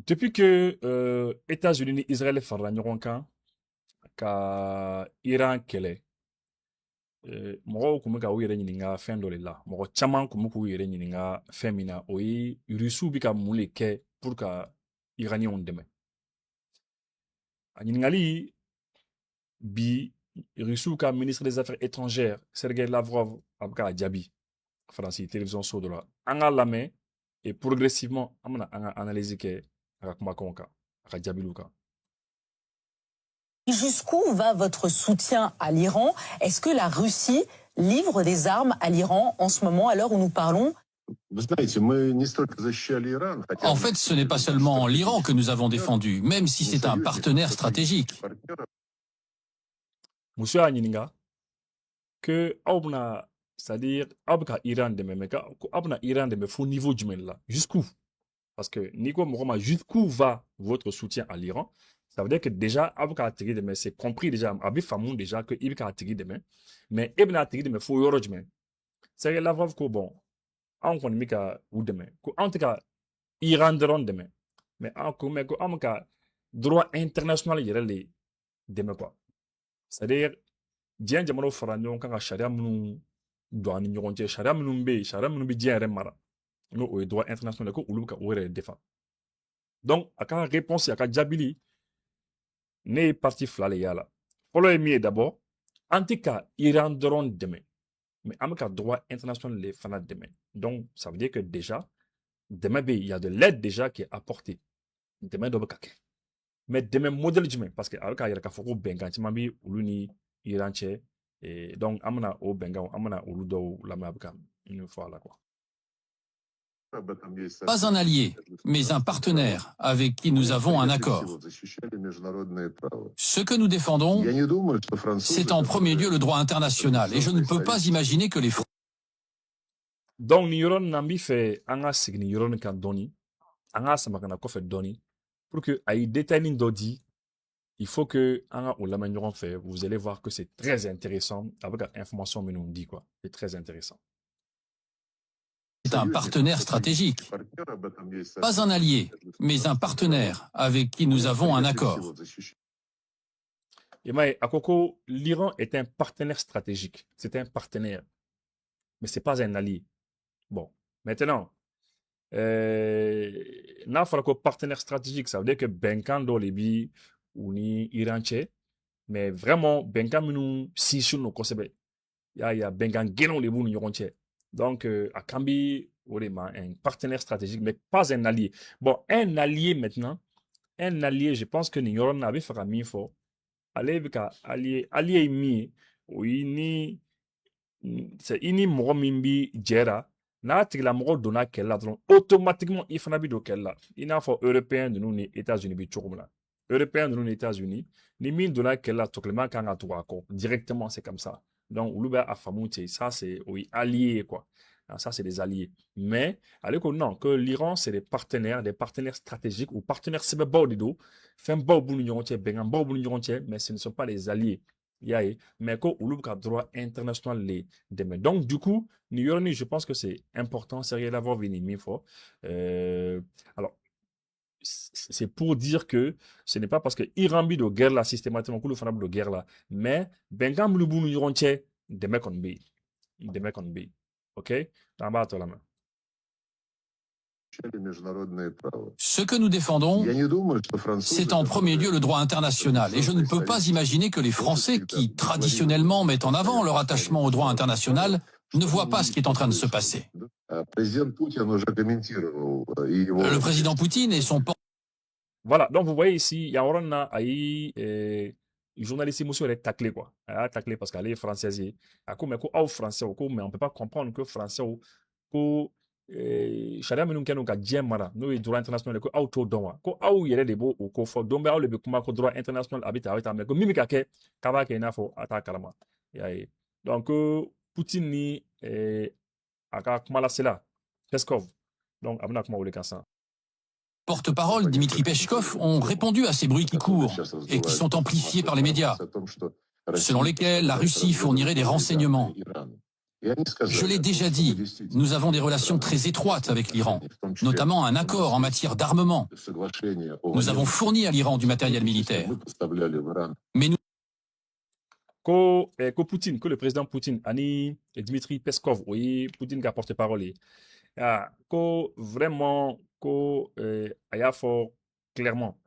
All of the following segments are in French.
Depuis que États-Unis ni Israël farala ɲɔgɔn kan ka Iran kɛlɛ, mɔgɔw kun bɛ ka u yɛrɛ ɲininka fɛn dɔ de la. Mɔgɔ caman kun bɛ k'u yɛrɛ ɲininka fɛn min na, o ye Rusiw bɛ ka mun de kɛ pour ka Iraniyɛnw dɛmɛ. A ɲininkali bi Rusiw ka ministre des Affaires étrangères Sergei Lavrov a bɛ k'a jaabi Faransi télévision so dɔ la. An k'a lamɛn et progressivement an bɛna an ka analyse kɛ a ka kumakanw kan, a ka jaabiliw kan. Jusqu'où va votre soutien à l'Iran? Est-ce que la Russie livre des armes à l'Iran en ce moment, à l'heure où nous parlons? En fait, ce n'est pas seulement l'Iran que nous avons défendu, même si c'est un partenaire stratégique. Monsieur Aninga, que c'est-à-dire Iran de même, Iran de même, faut niveau du là. Jusqu'où? Parce que Nico Mouroma, jusqu'où va votre soutien à l'Iran? Ça veut dire que déjà, c'est compris déjà, Abi Famoun déjà que il a tiré demain, mais Ibn a tiré demain, faut y avoir demain. C'est la preuve que bon, on connaît qu'à ou demain, en tout cas, Iran de demain, mais en commun, en cas, droit international, il y a les demain quoi. C'est-à-dire, diɲɛ jamanaw fara ɲɔgɔn kan ka sariya minnu don an ni ɲɔgɔn cɛ sariya minnu bɛ yen sariya minnu bɛ diɲɛ yɛrɛ mara n'o o ye droit international ko olu bɛ ka o yɛrɛ défend donc a ka réponse a ka jaabili ne ye parti fila de y'a la fɔlɔ ye min ye d'abord an tɛ ka Iran dɔrɔn dɛmɛ mais an bɛ ka droit international de fana dɛmɛ donc ça veut dire que déjà dɛmɛ bɛ yen il y a de l'aide déjà qui est apportée dɛmɛ dɔ bɛ ka kɛ mais dɛmɛ modèle jumɛn parce que a bɛ k'a yɛrɛ k'a fɔ ko bɛnkan caman bɛ olu ni Iran cɛ et donc amena o benga amena olu dɔw lamɛn a bɛ ka une fois là quoi. Pas un allié, mais un partenaire avec qui nous avons un accord. Ce que nous défendons, c'est en premier lieu le droit international, et je ne peux pas imaginer que les Français... Donc ni yɔrɔ nambi fɛ an ka segin ni yɔrɔ nin kan dɔɔni an ka sama kana kɔfɛ dɔɔni pour que a ye détail dɔ di il faut que an ka o lamɛn ɲɔgɔn fɛ vous allez voir que c'est très intéressant avec information minnu dit quoi c'est très intéressant. C'est un partenaire stratégique. Pas un allié, mais un partenaire avec qui nous avons un accord. Et à Koko, l'Iran est un partenaire stratégique. C'est un partenaire. Mais ce n'est pas un allié. Bon, maintenant, n'a pas que partenaire stratégique, ça veut dire que Benkan do Libi ou ni Iran tché, mais vraiment, Benkan minu si sur nos concepts. Il y a Benkan Genon les bouts nous donc, à Kambi, un partenaire stratégique, mais pas un allié. Bon, un allié maintenant, un allié, je pense que nous avons fait un mifo. Allié mi, oui, ni, c'est ini moromimbi jera, n'a la moro donna qu'elle là, automatiquement, il faut n'abido qu'elle là. Il n'a pas européen de nous, ni États-Unis, bi tchoumla. Européen de nous, ni États-Unis, ni mine donna qu'elle là, toklement, quand on a tout accord. Directement, c'est comme ça. Donc, Oulouba Afamouti, ça c'est oui, allié, quoi. Ça, c'est des alliés. Mais, allez, non, que l'Iran, c'est des partenaires stratégiques ou partenaires c'est baudido, fin mais ce ne sont pas les alliés. Mais que Oulouba droit international les demain. Donc, du coup, je pense que c'est important, c'est d'avoir venu mifo. Alors, c'est pour dire que ce n'est pas parce que Iran bi de guerre là systématiquement que le fanable de guerre là mais bengam lu bunu yoronche de mecs on be OK tamba to la main. Ce que nous défendons, c'est en premier lieu le droit international. Et je ne peux pas imaginer que les Français, qui traditionnellement mettent en avant leur attachement au droit international, ne voient pas ce qui est en train de se passer. Le président Poutine et son... Voilà, donc vous voyez ici, il y a un journaliste émotion est taclé quoi. A taclé parce qu'elle est française. A comme français mais on peut pas comprendre que français ko charia minnu kɛn'u ka diɲɛ mara n'o ye droit international ko aw t'o dɔn wa ko aw yɛrɛ de b'o ko fɔ donc aw de bɛ kuma ko droit international a bɛ tan mais ko min bɛ ka kɛ k'a b'a kɛ i n'a fɔ a t'a kalama i y'a ye donc Poutine ni a ka kumalasela Peskov donc a bɛna kuma o de kan sisan. Porte-parole Dmitri Peskov ont répondu à ces bruits qui courent et qui sont amplifiés par les médias, selon lesquels la Russie fournirait des renseignements. Je l'ai déjà dit, nous avons des relations très étroites avec l'Iran, notamment un accord en matière d'armement. Nous avons fourni à l'Iran du matériel militaire. Mais nous... Que Poutine, que le président Poutine, Ani et Dmitri Peskov, oui, Poutine qui a porté parole. Que vraiment, que Ayafort, clairement,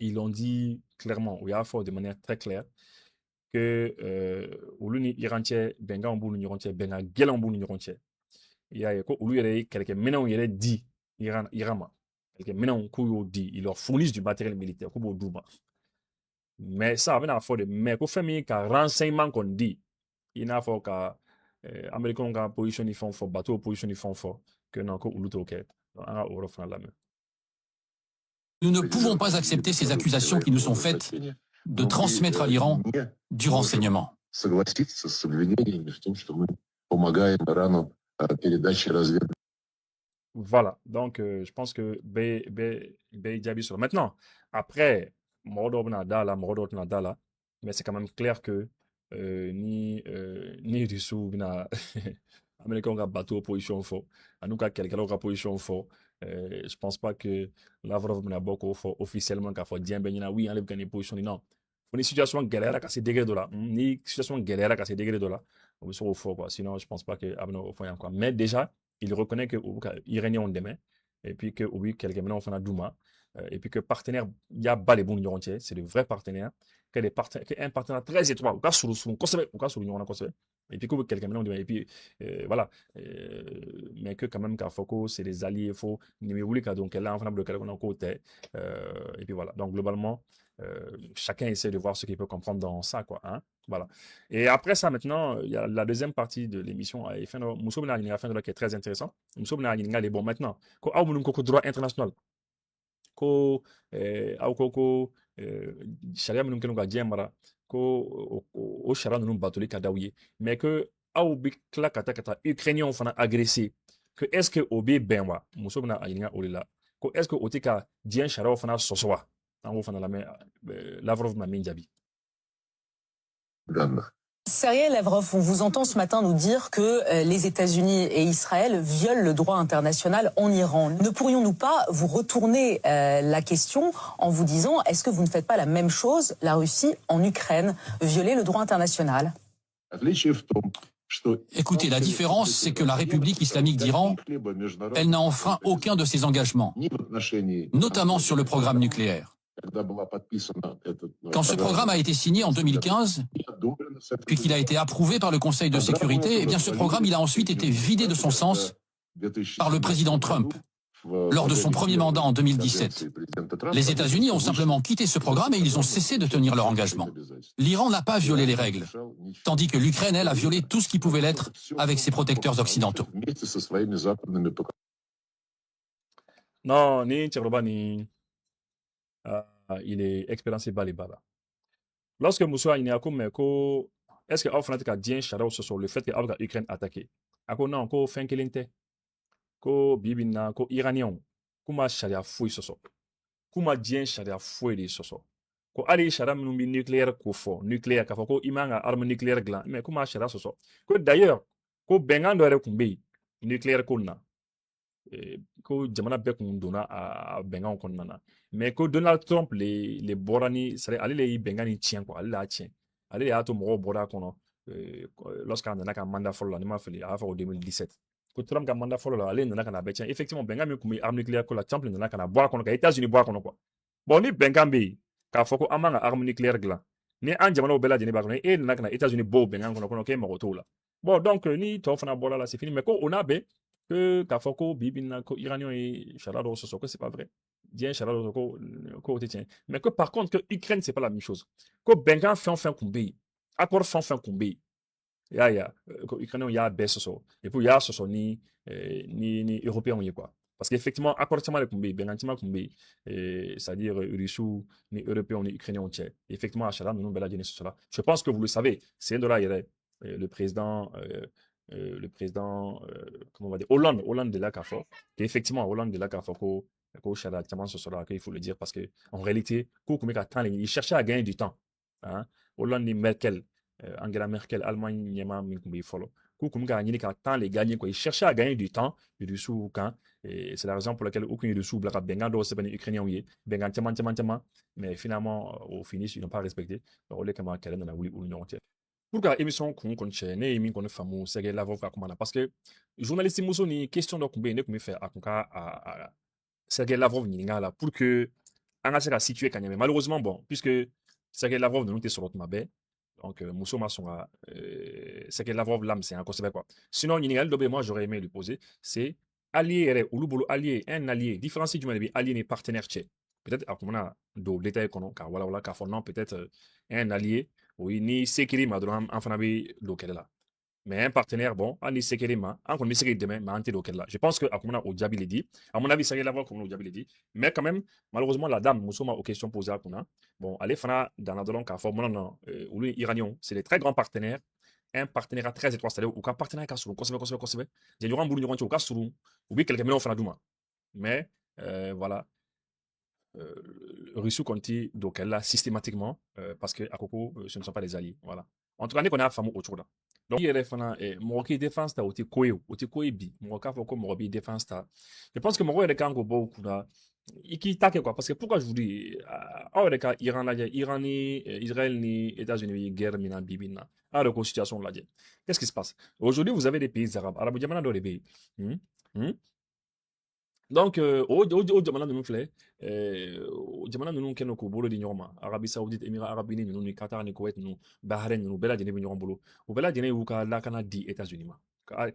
ils l'ont dit clairement, Ayafort de manière très claire, que Uluni Irantier, Benga Omboul Nirontier, Benga Gel Omboul Nirontier. Il y a Ulu Yere, quelques menons Yere dit, Irama, quelques menons Kouyo dit, ils leur fournissent du matériel militaire, Koubo Douba. Mais ça, avec la fois de mais qu'au fait, qu'un renseignement qu'on dit, il n'a pas qu'à Américains ont position ils font fort, bateau position ils font fort, que non, que Ulu Toket, la main. Nous ne pouvons pas accepter ces accusations qui nous sont faites de transmettre à l'Iran du renseignement. Voilà, donc je pense que Diaby sur. Maintenant, après, mais c'est quand même clair que ni Rissou, Américain a bateau position fort, en tout cas quelqu'un a position fort. Je pense pas que Lavrov n'a beaucoup fort officiellement qu'a fait dire ben oui enlève gagner position non. Pour une situation galère à ces degrés de là, ni situation galère à ces degrés de là, on se au fort quoi. Sinon je pense pas que Abno au fond quoi. Mais déjà il reconnaît que Iranien ont demain et puis que oui quelqu'un maintenant on fait un Douma et puis que partenaire il y a pas les bons entiers, c'est de vrais partenaires, un partenaire très étroit, ou cas sur et puis que quelqu'un maintenant et puis voilà mais que quand même Kafoko c'est des alliés faux donc là on a bloqué on côté et puis voilà donc globalement chacun essaie de voir ce qu'il peut comprendre dans ça quoi hein voilà et après ça maintenant il y a la deuxième partie de l'émission qui est très intéressant bon maintenant droit international ko aw ko charia minnu kɛlen ka diɲɛ mara ko o charia ninnu batoli ka d'aw ye mais que aw bi tila ka taa ukrainiens fana agressé que est-ce que o bɛ bɛn wa muso bɛna a ɲininka o de la ko est-ce que o tɛ ka diɲɛ chariaw fana sɔsɔ wa an k'o fana lamɛn Lavrov bɛna min jaabi. Sergei Lavrov, on vous entend ce matin nous dire que les États-Unis et Israël violent le droit international en Iran. Ne pourrions-nous pas vous retourner la question en vous disant est-ce que vous ne faites pas la même chose, la Russie, en Ukraine, violer le droit international? Écoutez, la différence, c'est que la République islamique d'Iran, elle n'a enfreint aucun de ses engagements, notamment sur le programme nucléaire. Quand ce programme a été signé en 2015, puis qu'il a été approuvé par le Conseil de sécurité, eh bien ce programme il a ensuite été vidé de son sens par le président Trump lors de son premier mandat en 2017. Les États-Unis ont simplement quitté ce programme et ils ont cessé de tenir leur engagement. L'Iran n'a pas violé les règles, tandis que l'Ukraine, elle, a violé tout ce qui pouvait l'être avec ses protecteurs occidentaux. Non, il est expérimenté bas les bas. Lorsque Moussa il est comme est-ce que Afranat a dit Charao sur le fait que l'Ukraine attaqué? Ako non, ko Fenkelinte, ko Bibina, ko Iranien, kuma Sharia fouille sur kuma dien Sharia fouille de sur ko ali Sharia minumbi nucléaire ko fo nucléaire ka ko imanga arme nucléaire glan mais kuma Sharia sur ko d'ailleurs ko bengan do re kumbe nucléaire ko na ko jamana bɛɛ kun donna a bɛnkanw kɔnɔna na mais ko Donald Trump le bɔra ni c'est ale le bɛnkan ni tiɲɛ quoi ale l'a tiɲɛ ale de y'a to mɔgɔw bɔra a kɔnɔ lorsqu'à nana ka mandat fɔlɔ la ni ma fili a y'a fɔ o 2017 ko Trump ka mandat fɔlɔ la ale nana ka na bɛɛ tiɲɛ effectivement bɛnkan min kun bɛ arme nucléaire ko la Trump nana ka na bɔ a kɔnɔ ka États-Unis bɔ a kɔnɔ quoi bon ni bɛnkan bɛ yen k'a fɔ ko an man ka arme nucléaire dilan ni an jamanaw bɛɛ lajɛlen b'a kɔnɔ e nana ka na États-Unis bɔ o bɛnkan kɔnɔ k'e mago t'o la bon donc ni tɔw fana bɔra la c'est fini mais ko o n'a bɛɛ que Kafoko, Bibina, Iranien et Charado, que c'est pas vrai. Bien Charado, mais que par contre, que Ukraine, c'est pas la même chose. Que Bengan fait enfin Kumbi. Accord fait enfin Kumbi. Ya, Ukraine, il y a baisse et puis il y a ce ni européen, quoi. Parce qu'effectivement, accord le Kumbi, Bengantima Kumbi, c'est-à-dire Russou, ni européen, ni ukrainien, effectivement, à Charado, nous, bella sur cela. Je pense que vous le savez, c'est de là, il y a le président, comment on va dire, Hollande de la CAFO, et effectivement, Hollande de la CAFO, il faut le dire, parce que en réalité, il cherchait à gagner du temps. Hein? Hollande et Merkel, Angela Merkel, Allemagne, Nyama, Minkumbi, Follow. Koukoum gagné qu'à temps les gagner quoi. Ils cherchaient à gagner du temps, du sous quand. Et c'est la raison pour laquelle aucun de sous blaka benga do c'est ben ukrainien oui, benga tiaman. Mais finalement au finish ils n'ont pas respecté. Alors les camarades qu'elle dans la oui ou l'union entière. Pourquoi émission qu'on chaîne et émission qu'on famu c'est la voix comme parce que journaliste muso ni question donc ben ne comme faire à Sergei Lavrov ni là pour que on a situé quand même malheureusement bon puisque Sergei Lavrov nous était sur l'autre mabé. Donc, Mousso Massonga, c'est que Lavrov l'âme, c'est un conseil quoi. Sinon, moi, j'aurais aimé lui poser, c'est allié, ou le allié, un allié, différencié du monde, allié et partenaire tché. Peut-être, à on a do détail qu'on a, car voilà, car non, peut-être un allié, oui, ni sécurité, madame, en fanabi, local là. Mais un partenaire, bon, on est sécurité, on connaît sécurité demain, mais on local là. Je pense que, à on a au diable il dit, à mon avis, ça y est Lavrov, comme au diable il dit, mais quand même, malheureusement, la dame, Mousso aux questions posées à Kuna, bon, allez, fana, dans la dolon, car non, non, ou les Iraniens, c'est des très grands partenaires, un partenariat très étroit, c'est-à-dire, ou qu'un partenaire qui a sur le j'ai du remboursement, ou qu'à sur ou bien quelqu'un, mais on fera douma. Mais, voilà, Russie Conti, donc elle là, systématiquement, parce que à Coco, ce ne sont pas des alliés, voilà. En tout cas, on a fameux autour là. Donc, il y a des fans, Moroki défense, t'as aussi Koé bi, Moroka Foko, Morobi défense, t'as. Je pense que Moro est le Kango beaucoup là. Qui taque quoi, parce que pourquoi je vous dis, ah, le cas, Iran là, Iran ni, Israël ni, États-Unis, guerre, mina, bibina. Ah, la situation là, qu'est-ce qui se passe? Aujourd'hui, vous avez des pays arabes, arabes, diamana dans les pays. Donc, au jamana nunu filɛ jamana nunu kɛnɛ k'u bolo di ɲɔgɔn ma arabi saoudite émirats arabes unis ninnu ni qatar ni kuwait ninnu bahrain ninnu bɛɛ lajɛlen bɛ ɲɔgɔn bolo u bɛɛ lajɛlen y'u ka lakana di états-unis ma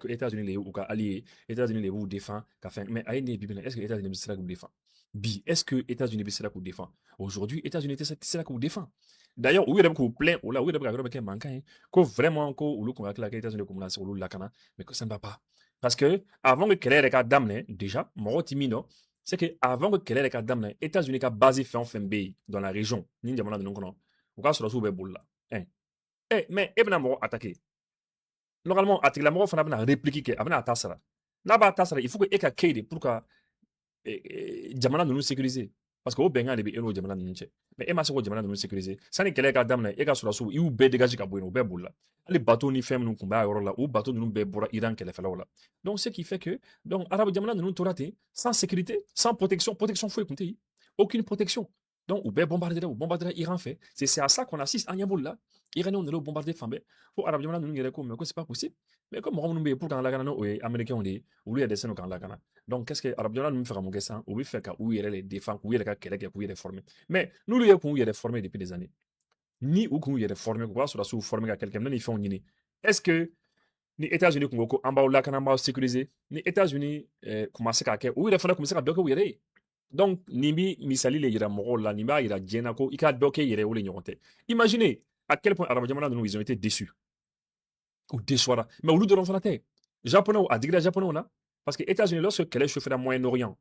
états-unis de y'u ka allié états-unis de b'u défend ka fɛn mais a ye nin ye bi bi in na est-ce que états-unis bɛ sera k'u défend bi est-ce que états-unis bɛ sera k'u défend aujourd'hui états-unis tɛ sera k'u défend d'ailleurs u yɛrɛ bɛ k'u plaint o la u yɛrɛ bɛ ka yɔrɔ bɛ kɛ mankan ye ko vraiment ko olu kun hakili la ko états-unis kun bɛna se olu lakana mais que ça ne va pas. Parce que avant que kɛlɛ yɛrɛ ka daminɛ déjà mɔgɔ ti min dɔn c'est que avant que kɛlɛ yɛrɛ ka daminɛ États-Unis ka base fɛn o fɛn bɛ yen dans la région ni jamana ninnu kɔnɔ u ka sɔrɔsiw bɛ boli la mais e bɛna mɔgɔ attaquer normalement a tigilamɔgɔ fana bɛna réplique kɛ a bɛna a ta sara n'a b'a ta sara il faut que e ka kɛ de pour ka jamana ninnu sécuriser parce que o bɛnkan de bɛ e n'o jamana ninnu cɛ mais e ma se k'o jamana ninnu sécuriser sani kɛlɛ ka daminɛ e ka sɔrɔsiw i y'u bɛɛ dégage ka bɔ yen o bɛɛ bolila hali bateau ni fɛn minnu tun b'a yɔrɔ la o bateau ninnu bɛɛ bɔra Iran kɛlɛfɛlaw la donc ce qui fait que donc arabu jamana ninnu tora ten sans sécurité sans protection foyi tun tɛ yen aucune protection donc u bɛɛ bombardera Iran fɛ c'est à ça qu'on assiste an ɲɛ b'olu la Iraniens nana o bombarder fan bɛɛ fo arabu jamana ninnu yɛrɛ ko mais ko c'est pas possible mais comme mɔgɔ minnu bɛ yen pour k'an lakana n'o ye américains de ye olu yɛrɛ dɛsɛlen don k'an lakana donc qu'est-ce que arabu jamana ninnu bɛ fɛ ka mun kɛ sisan u bɛ fɛ ka u yɛrɛ les défendre k'u yɛrɛ ka kɛlɛ kɛ k'u yɛrɛ former mais n'olu ye k'u yɛrɛ former depuis des années ni u kun yɛrɛ former k'u b'a sɔrɔsiw former ka kɛlɛ kɛ ni fɛnw ɲini est-ce que ni États-Unis kun ko ko an b'aw lakana an b'aw sécuriser ni États-Unis kun ma se k'a kɛ u yɛrɛ fana kun bɛ se ka dɔ kɛ u yɛrɛ ye donc nin bi misali le yira mɔgɔw la nin b'a yira diɲɛ na ko i ka dɔ kɛ i yɛrɛ o de ɲɔgɔn tɛ imaginez à quel point arabu jamana ninnu ils ont été déçus ou déçoira mais olu dɔrɔn fana tɛ japonais a digira japonais na parce que États-Unis lorsque kɛlɛ chauffera Moyen-Orient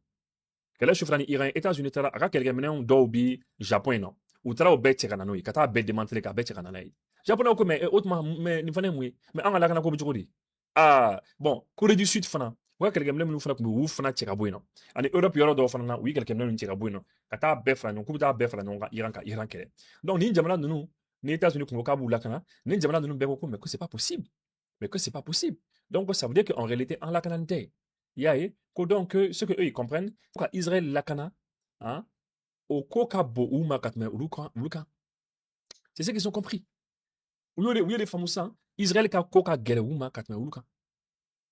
kɛlɛ chauffera ni Iran États-Unis taara a ka kɛlɛkɛminɛnw dɔw bi Japon in na u taara o bɛɛ cɛ ka na n'o ye ka taa bɛɛ démanteler ka bɛɛ cɛ ka na n'a ye japonais ko mais o tuma mais nin fana ye mun ye mais an ka lakana ko bɛ cogo di ah bon Corée du Sud fana u ka kɛlɛkɛminɛ minnu fana tun bɛ u fana cɛ ka bɔ yen nɔ ani Europe yɔrɔ dɔw fana na u ye kɛlɛkɛminɛ ninnu cɛ ka bɔ yen nɔ ka taa bɛɛ fara ɲɔgɔn k'u bɛ taa bɛɛ fara ɲɔgɔn kan Iran kɛlɛ donc nin jamana ninnu ni États-Unis kun ko k'a b'u lakana nin jamana ninnu bɛɛ ko mais que c'est pas possible donc ça veut dire qu'en réalité an lakana tɛ i y'a ye ko donc ce que eux ils comprennent ko ka Israël lakana hein o ko ka bon u ma ka tɛmɛ olu kan c'est ce qu'ils ont compris u ye de faamu sisan Israël ka ko ka gɛlɛn u ma ka tɛmɛ olu kan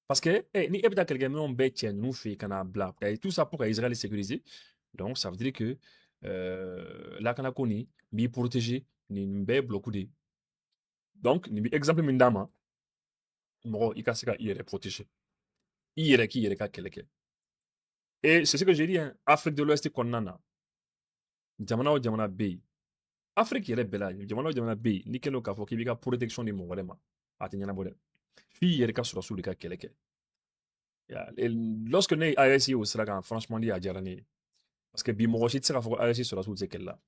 parce que ni e bɛ taa kɛlɛkɛminɛnw bɛɛ cɛ ninnu fɛ yen ka na bila tout ça pour ka Israël sécuriser donc ça veut dire que lakana ko nin b'i protéger nin bɛɛ ye bloc de ye donc nin bi exemple min d'a ma mɔgɔ i ka se ka i yɛrɛ protéger i yɛrɛ k'i yɛrɛ ka kɛlɛ kɛ et c'est ce que j'ai dit hein, Afrique de l'Ouest kɔnɔna na jamana o jamana bɛ yen Afrique yɛrɛ bɛɛ la jamana o jamana bɛ yen n'i kɛlen don k'a fɔ k'i b'i ka protection di mɔgɔ wɛrɛ ma a tɛ ɲɛnabɔ dɛ f'i yɛrɛ ka sɔrɔsiw de ka kɛlɛ kɛ lorsque ne ye AES ye o sira kan franchement dit a diyara ne ye parce que bi mɔgɔ si tɛ se k'a fɔ ko AES sɔrɔsiw tɛ kɛlɛ la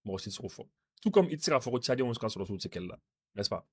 mɔgɔ si tɛ se k'o fɔ tout comme i tɛ se k'a fɔ ko Tchadiens ka sɔrɔsiw tɛ kɛlɛ la n'est-ce pas